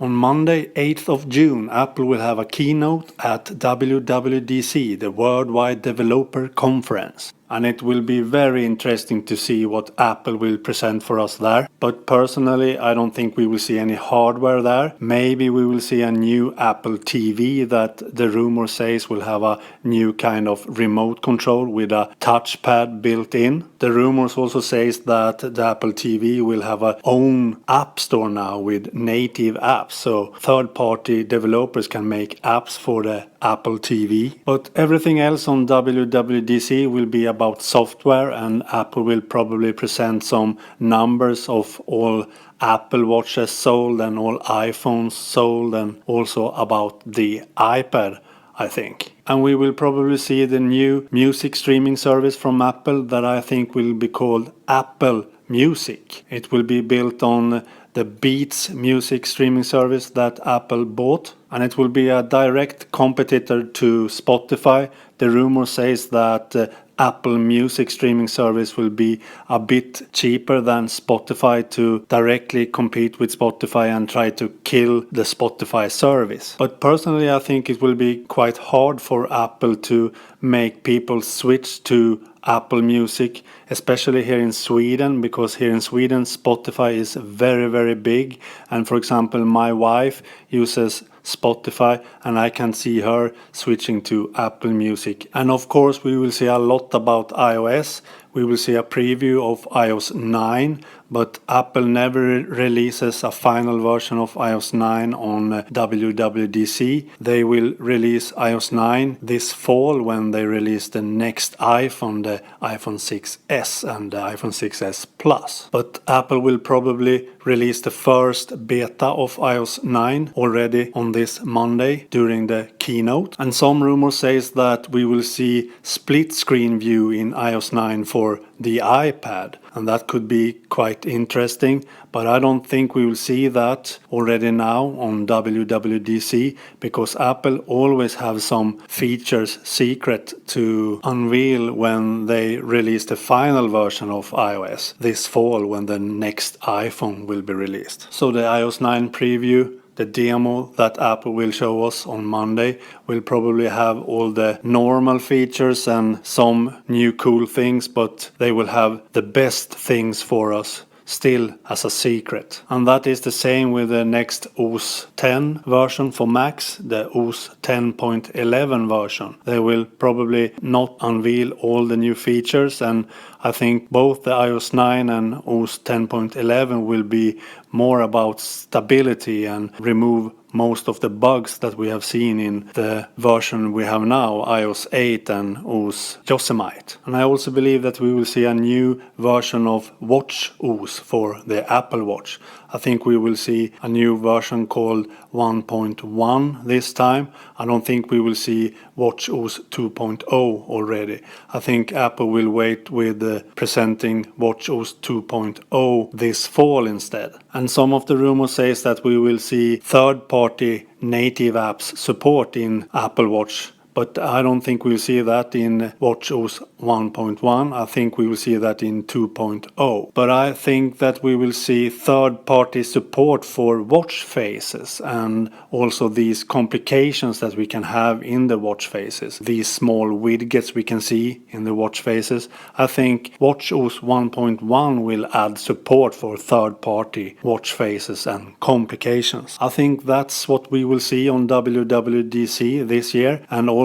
On Monday, 8th of June, Apple will have a keynote at WWDC, the Worldwide Developer Conference. And it will be very interesting to see what Apple will present for us there. But personally, I don't think we will see any hardware there. Maybe we will see a new Apple TV that the rumor says will have a new kind of remote control with a touchpad built in. The rumors also says that the Apple TV will have a own app store now with native apps. So third-party developers can make apps for the Apple TV. But everything else on WWDC will be about software, and Apple will probably present some numbers of all Apple Watches sold and all iPhones sold, and also about the iPad, I think. And we will probably see the new music streaming service from Apple that I think will be called Apple Music. It will be built on the Beats music streaming service that Apple bought, and it will be a direct competitor to Spotify. The rumor says that Apple Music streaming service will be a bit cheaper than Spotify to directly compete with Spotify and try to kill the Spotify service. But personally, I think it will be quite hard for Apple to make people switch to Apple Music, especially here in Sweden, because here in Sweden Spotify is very, very big. And for example, my wife uses Spotify and I can see her switching to Apple Music. And of course we will see a lot about iOS. We will see a preview of iOS 9, but Apple never releases a final version of iOS 9 on WWDC. They will release iOS 9 this fall when they release the next iPhone, the iPhone 6s and the iPhone 6s Plus. But Apple will probably release the first beta of iOS 9 already on this Monday during the keynote. And some rumors says that we will see split screen view in iOS 9 for the iPad, and that could be quite interesting, but I don't think we will see that already now on WWDC, because Apple always have some features secret to unveil when they release the final version of iOS this fall when the next iPhone will be released. So the iOS 9 preview, the demo that Apple will show us on Monday, will probably have all the normal features and some new cool things, but they will have the best things for us still as a secret. And that is the same with the next OS 10 version for Macs, the OS 10.11 version. They will probably not unveil all the new features, and I think both the iOS 9 and OS 10.11 will be more about stability and remove most of the bugs that we have seen in the version we have now, iOS 8 and OS Yosemite. And I also believe that we will see a new version of Watch OS for the Apple Watch. I think we will see a new version called 1.1 this time. I don't think we will see Watch OS 2.0 already. I think Apple will wait with presenting Watch OS 2.0 this fall instead. And some of the rumors says that we will see third-party native apps support in Apple Watch. But I don't think we'll see that in WatchOS 1.1. I think we will see that in 2.0. But I think that we will see third-party support for watch faces and also these complications that we can have in the watch faces. These small widgets we can see in the watch faces. I think WatchOS 1.1 will add support for third-party watch faces and complications. I think that's what we will see on WWDC this year, and also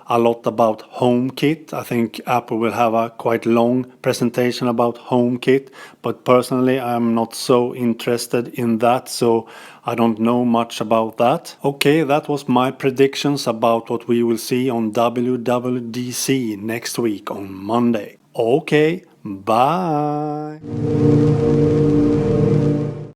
a lot about HomeKit. I think Apple will have a quite long presentation about HomeKit, but personally I'm not so interested in that, so I don't know much about that. Okay, that was my predictions about what we will see on WWDC next week on Monday. Okay, bye!